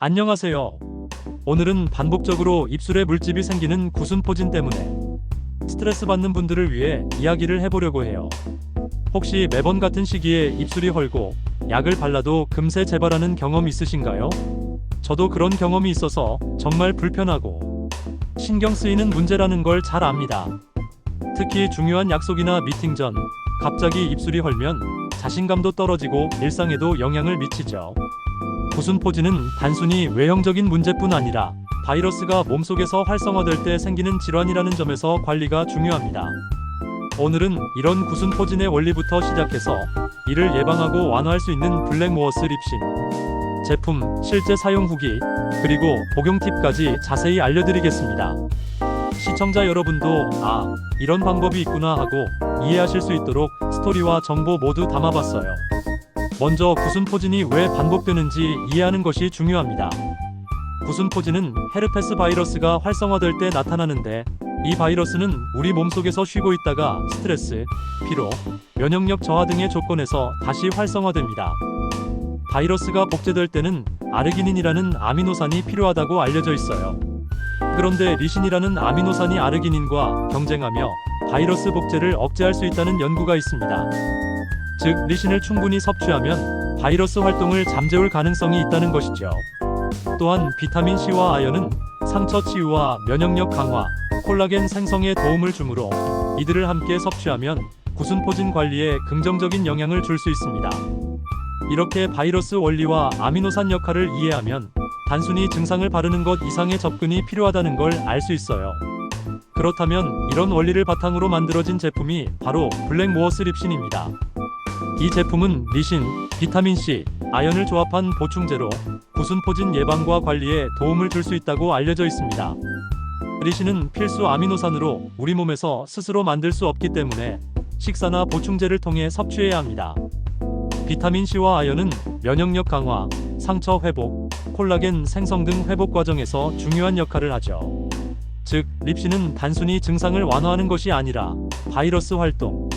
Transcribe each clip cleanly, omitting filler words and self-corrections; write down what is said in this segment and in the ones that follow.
안녕하세요. 오늘은 반복적으로 입술에 물집이 생기는 구순포진 때문에 스트레스 받는 분들을 위해 이야기를 해보려고 해요. 혹시 매번 같은 시기에 입술이 헐고 약을 발라도 금세 재발하는 경험 있으신가요? 저도 그런 경험이 있어서 정말 불편하고 신경 쓰이는 문제라는 걸 잘 압니다. 특히 중요한 약속이나 미팅 전 갑자기 입술이 헐면 자신감도 떨어지고 일상에도 영향을 미치죠. 구순포진은 단순히 외형적인 문제뿐 아니라 바이러스가 몸속에서 활성화될 때 생기는 질환이라는 점에서 관리가 중요합니다. 오늘은 이런 구순포진의 원리부터 시작해서 이를 예방하고 완화할 수 있는 블랙모어스 립신 제품 실제 사용 후기 그리고 복용 팁까지 자세히 알려드리겠습니다. 시청자 여러분도 이런 방법이 있구나 하고 이해하실 수 있도록 스토리와 정보 모두 담아봤어요. 먼저 구순포진이 왜 반복되는지 이해하는 것이 중요합니다. 구순포진은 헤르페스 바이러스가 활성화될 때 나타나는데 이 바이러스는 우리 몸속에서 쉬고 있다가 스트레스, 피로, 면역력 저하 등의 조건에서 다시 활성화됩니다. 바이러스가 복제될 때는 아르기닌이라는 아미노산이 필요하다고 알려져 있어요. 그런데 리신이라는 아미노산이 아르기닌과 경쟁하며 바이러스 복제를 억제할 수 있다는 연구가 있습니다. 즉, 리신을 충분히 섭취하면 바이러스 활동을 잠재울 가능성이 있다는 것이죠. 또한 비타민C와 아연은 상처 치유와 면역력 강화, 콜라겐 생성에 도움을 주므로 이들을 함께 섭취하면 구순포진 관리에 긍정적인 영향을 줄 수 있습니다. 이렇게 바이러스 원리와 아미노산 역할을 이해하면 단순히 증상을 바르는 것 이상의 접근이 필요하다는 걸 알 수 있어요. 그렇다면 이런 원리를 바탕으로 만들어진 제품이 바로 블랙모어스 립신입니다. 이 제품은 리신, 비타민C, 아연을 조합한 보충제로 구순포진 예방과 관리에 도움을 줄 수 있다고 알려져 있습니다. 리신은 필수 아미노산으로 우리 몸에서 스스로 만들 수 없기 때문에 식사나 보충제를 통해 섭취해야 합니다. 비타민C와 아연은 면역력 강화, 상처 회복, 콜라겐 생성 등 회복 과정에서 중요한 역할을 하죠. 즉, 립신은 단순히 증상을 완화하는 것이 아니라 바이러스 활동,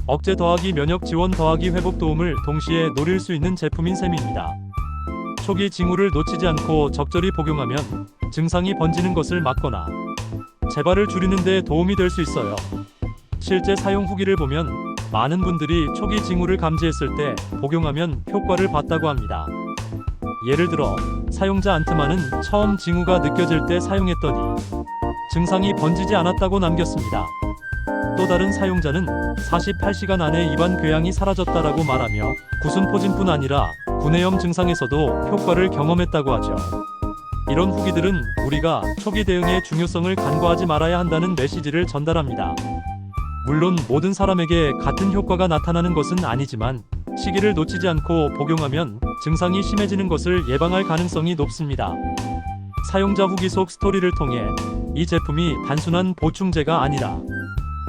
억제 더하기 면역 지원 더하기 회복 도움을 동시에 노릴 수 있는 제품인 셈입니다. 초기 징후를 놓치지 않고 적절히 복용하면 증상이 번지는 것을 막거나 재발을 줄이는 데 도움이 될 수 있어요. 실제 사용 후기를 보면 많은 분들이 초기 징후를 감지했을 때 복용하면 효과를 봤다고 합니다. 예를 들어 사용자 안트만은 처음 징후가 느껴질 때 사용했더니 증상이 번지지 않았다고 남겼습니다. 또 다른 사용자는 48시간 안에 입안 궤양이 사라졌다라고 말하며 구순포진뿐 아니라 구내염 증상에서도 효과를 경험했다고 하죠. 이런 후기들은 우리가 초기 대응의 중요성을 간과하지 말아야 한다는 메시지를 전달합니다. 물론 모든 사람에게 같은 효과가 나타나는 것은 아니지만 시기를 놓치지 않고 복용하면 증상이 심해지는 것을 예방할 가능성이 높습니다. 사용자 후기 속 스토리를 통해 이 제품이 단순한 보충제가 아니라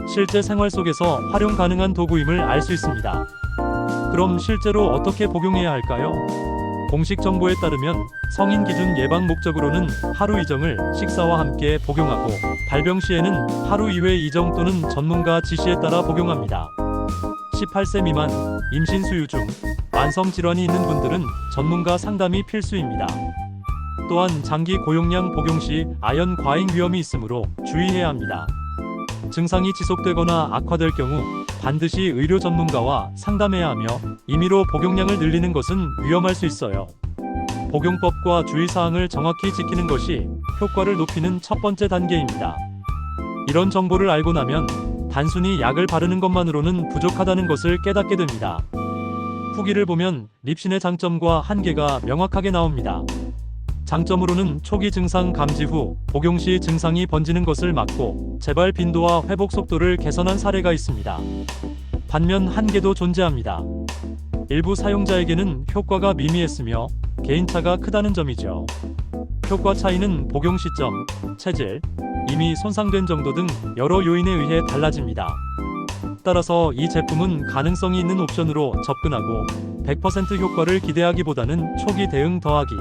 실제 생활 속에서 활용 가능한 도구임을 알 수 있습니다. 그럼 실제로 어떻게 복용해야 할까요? 공식 정보에 따르면 성인 기준 예방 목적으로는 하루 이정을 식사와 함께 복용하고 발병 시에는 하루 2회 이정 또는 전문가 지시에 따라 복용합니다. 18세 미만, 임신 수유 중, 만성 질환이 있는 분들은 전문가 상담이 필수입니다. 또한 장기 고용량 복용 시 아연 과잉 위험이 있으므로 주의해야 합니다. 증상이 지속되거나 악화될 경우 반드시 의료 전문가와 상담해야 하며 임의로 복용량을 늘리는 것은 위험할 수 있어요. 복용법과 주의사항을 정확히 지키는 것이 효과를 높이는 첫 번째 단계입니다. 이런 정보를 알고 나면 단순히 약을 바르는 것만으로는 부족하다는 것을 깨닫게 됩니다. 후기를 보면 립신의 장점과 한계가 명확하게 나옵니다. 장점으로는 초기 증상 감지 후 복용 시 증상이 번지는 것을 막고 재발 빈도와 회복 속도를 개선한 사례가 있습니다. 반면 한계도 존재합니다. 일부 사용자에게는 효과가 미미했으며 개인차가 크다는 점이죠. 효과 차이는 복용 시점, 체질, 이미 손상된 정도 등 여러 요인에 의해 달라집니다. 따라서 이 제품은 가능성이 있는 옵션으로 접근하고 100% 효과를 기대하기보다는 초기 대응 더하기,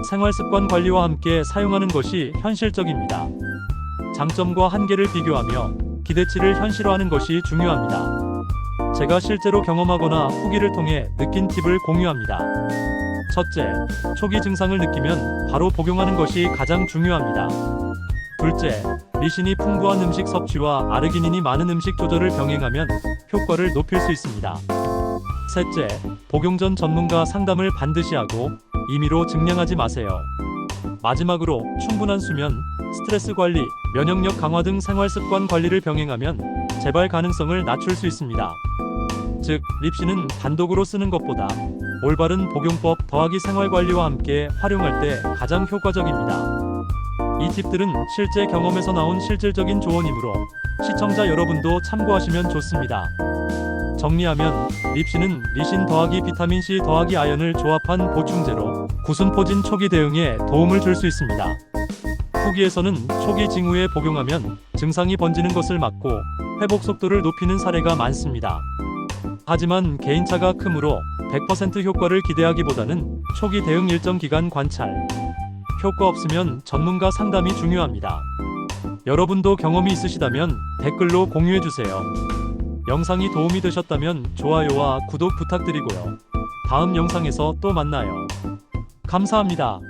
생활습관 관리와 함께 사용하는 것이 현실적입니다. 장점과 한계를 비교하며 기대치를 현실화하는 것이 중요합니다. 제가 실제로 경험하거나 후기를 통해 느낀 팁을 공유합니다. 첫째, 초기 증상을 느끼면 바로 복용하는 것이 가장 중요합니다. 둘째, 리신이 풍부한 음식 섭취와 아르기닌이 많은 음식 조절을 병행하면 효과를 높일 수 있습니다. 셋째, 복용 전 전문가 상담을 반드시 하고 임의로 증량하지 마세요. 마지막으로 충분한 수면, 스트레스 관리, 면역력 강화 등 생활 습관 관리를 병행하면 재발 가능성을 낮출 수 있습니다. 즉, 립신은 단독으로 쓰는 것보다 올바른 복용법 더하기 생활 관리와 함께 활용할 때 가장 효과적입니다. 이 팁들은 실제 경험에서 나온 실질적인 조언이므로 시청자 여러분도 참고하시면 좋습니다. 정리하면 립신은 리신 더하기 비타민C 더하기 아연을 조합한 보충제로 구순포진 초기 대응에 도움을 줄 수 있습니다. 후기에서는 초기 징후에 복용하면 증상이 번지는 것을 막고 회복 속도를 높이는 사례가 많습니다. 하지만 개인차가 크므로 100% 효과를 기대하기보다는 초기 대응 일정 기간 관찰, 효과 없으면 전문가 상담이 중요합니다. 여러분도 경험이 있으시다면 댓글로 공유해주세요. 영상이 도움이 되셨다면 좋아요와 구독 부탁드리고요. 다음 영상에서 또 만나요. 감사합니다.